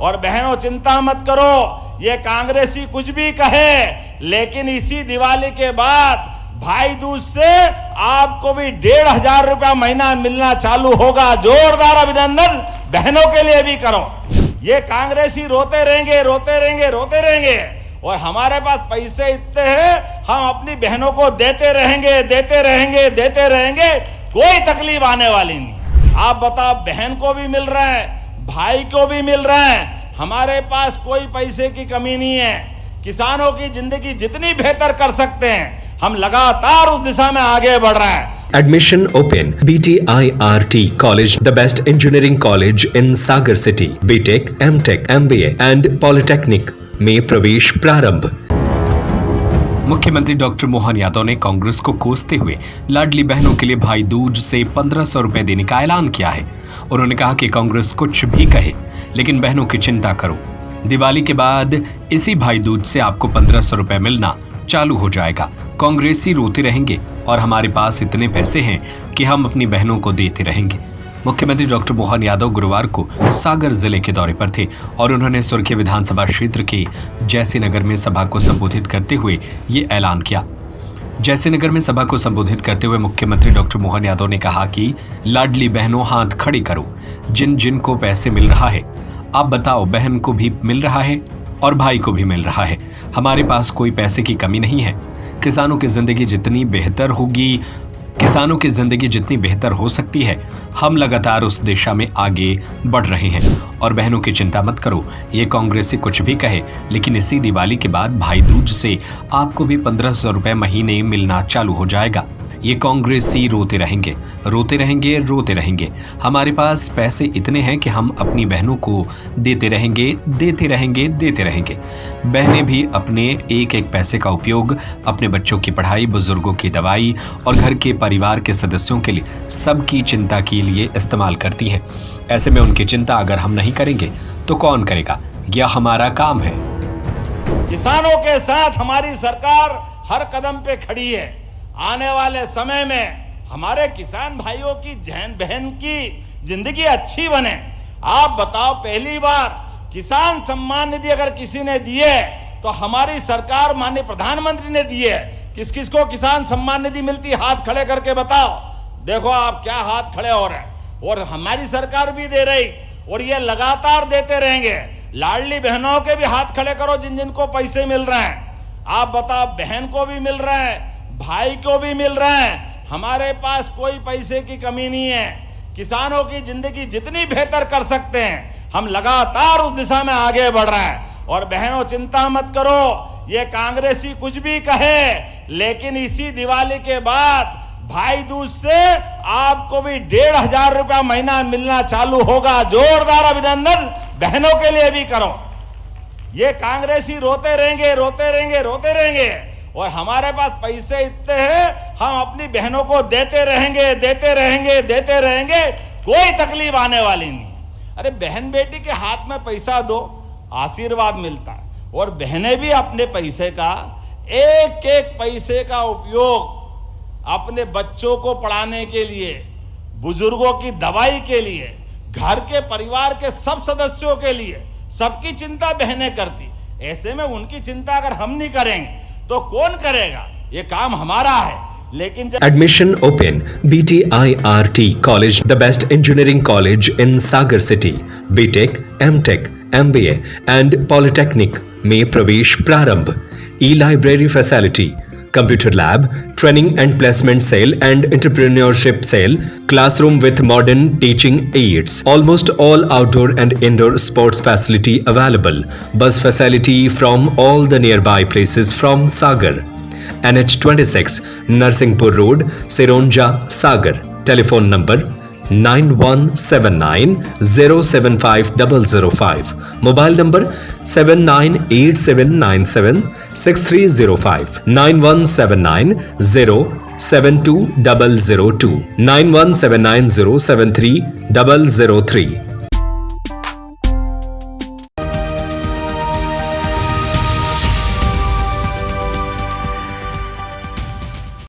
और बहनों चिंता मत करो, ये कांग्रेसी कुछ भी कहे, लेकिन इसी दिवाली के बाद भाई दूज से आपको भी 1,500 रुपया महीना मिलना चालू होगा। जोरदार अभिनंदन बहनों के लिए भी करो। ये कांग्रेसी रोते रहेंगे, रोते रहेंगे, रोते रहेंगे, और हमारे पास पैसे इतने हैं, हम अपनी बहनों को देते रहेंगे, देते रहेंगे, देते रहेंगे, कोई तकलीफ आने वाली नहीं। आप बताओ, बहन को भी मिल रहा है, भाई को भी मिल रहा है, हमारे पास कोई पैसे की कमी नहीं है। किसानों की जिंदगी जितनी बेहतर कर सकते हैं, हम लगातार उस दिशा में आगे बढ़ रहे हैं। Admission open. BTIRT College, the best engineering college in Sagar City. BTech, MTech, MBA and Polytechnic में प्रवेश प्रारंभ। मुख्यमंत्री डॉक्टर मोहन यादव ने कांग्रेस को कोसते हुए लाडली बहनों के लिए भाई दूज से 1500 रुपए देने का ऐलान किया है। उन्होंने कहा कि कांग्रेस कुछ भी कहे, लेकिन बहनों की चिंता करो। दिवाली के बाद इसी भाई दूज से आपको 1500 रुपए मिलना चालू हो जाएगा। कांग्रेसी रोते रहेंगे और हमारे पास इतने पैसे हैं कि हम अपनी बहनों को देते रहेंगे। मुख्यमंत्री डॉक्टर मोहन यादव गुरुवार को सागर जिले के दौरे पर थे और उन्होंने सुर्खी विधानसभा क्षेत्र के जैसीनगर में सभा को संबोधित करते हुए ये ऐलान किया। जैसीनगर में सभा को संबोधित करते हुए मुख्यमंत्री डॉक्टर मोहन यादव ने कहा कि लाडली बहनों हाथ खड़े करो, जिन जिन को पैसे मिल रहा है आप बताओ, बहन को भी मिल रहा है और भाई को भी मिल रहा है। हमारे पास कोई पैसे की कमी नहीं है। किसानों की जिंदगी जितनी बेहतर होगी, किसानों की जिंदगी जितनी बेहतर हो सकती है, हम लगातार उस दिशा में आगे बढ़ रहे हैं। और बहनों की चिंता मत करो, ये कांग्रेसी कुछ भी कहे, लेकिन इसी दिवाली के बाद भाई दूज से आपको भी 1500 रुपए महीने मिलना चालू हो जाएगा। ये कांग्रेसी रोते रहेंगे, रोते रहेंगे, रोते रहेंगे। हमारे पास पैसे इतने हैं कि हम अपनी बहनों को देते रहेंगे, देते रहेंगे, देते रहेंगे। बहनें भी अपने एक एक पैसे का उपयोग अपने बच्चों की पढ़ाई, बुजुर्गों की दवाई और घर के परिवार के सदस्यों के लिए, सबकी चिंता के लिए इस्तेमाल करती हैं। ऐसे में उनकी चिंता अगर हम नहीं करेंगे तो कौन करेगा? यह हमारा काम है। किसानों के साथ हमारी सरकार हर कदम पे खड़ी है। आने वाले समय में हमारे किसान भाइयों की बहन की जिंदगी अच्छी बने। आप बताओ, पहली बार किसान सम्मान निधि अगर किसी ने दिए तो हमारी सरकार माननीय प्रधानमंत्री ने दिए। किस किस को किसान सम्मान निधि मिलती, हाथ खड़े करके बताओ। देखो आप क्या हाथ खड़े हो रहे हैं, और हमारी सरकार भी दे रही, और ये लगातार देते रहेंगे। लाडली बहनों के भी हाथ खड़े करो, जिन जिन को पैसे मिल रहे हैं। आप बताओ, बहन को भी मिल रहा है, भाई को भी मिल रहा है। हमारे पास कोई पैसे की कमी नहीं है। किसानों की जिंदगी जितनी बेहतर कर सकते हैं, हम लगातार उस दिशा में आगे बढ़ रहे हैं। और बहनों चिंता मत करो, ये कांग्रेसी कुछ भी कहे, लेकिन इसी दिवाली के बाद भाई दूज से आपको भी 1,500 रुपया महीना मिलना चालू होगा। जोरदार अभिनंदन बहनों के लिए भी करो। ये कांग्रेसी रोते रहेंगे, रोते रहेंगे, रोते रहेंगे, और हमारे पास पैसे इतने हैं, हम अपनी बहनों को देते रहेंगे, देते रहेंगे, देते रहेंगे, कोई तकलीफ आने वाली नहीं। अरे बहन बेटी के हाथ में पैसा दो, आशीर्वाद मिलता है। और बहनें भी अपने पैसे का, एक एक पैसे का उपयोग अपने बच्चों को पढ़ाने के लिए, बुजुर्गों की दवाई के लिए, घर के परिवार के सब सदस्यों के लिए, सबकी चिंता बहनें करती। ऐसे में उनकी चिंता अगर हम नहीं करेंगे तो कौन करेगा? ये काम हमारा है। लेकिन Admission open. BTIRT College, the best engineering college in Sagar City. BTech, MTech, MBA and Polytechnic में प्रवेश प्रारंभ। E-library facility, computer lab, training and placement cell and entrepreneurship cell, classroom with modern teaching aids, almost all outdoor and indoor sports facility available, bus facility from all the nearby places from Sagar. NH26, Narsingpur Road, Sironja, Sagar. Telephone number 9179 075 005. Mobile number 798797 6305 9179 072 002 9179 073 003.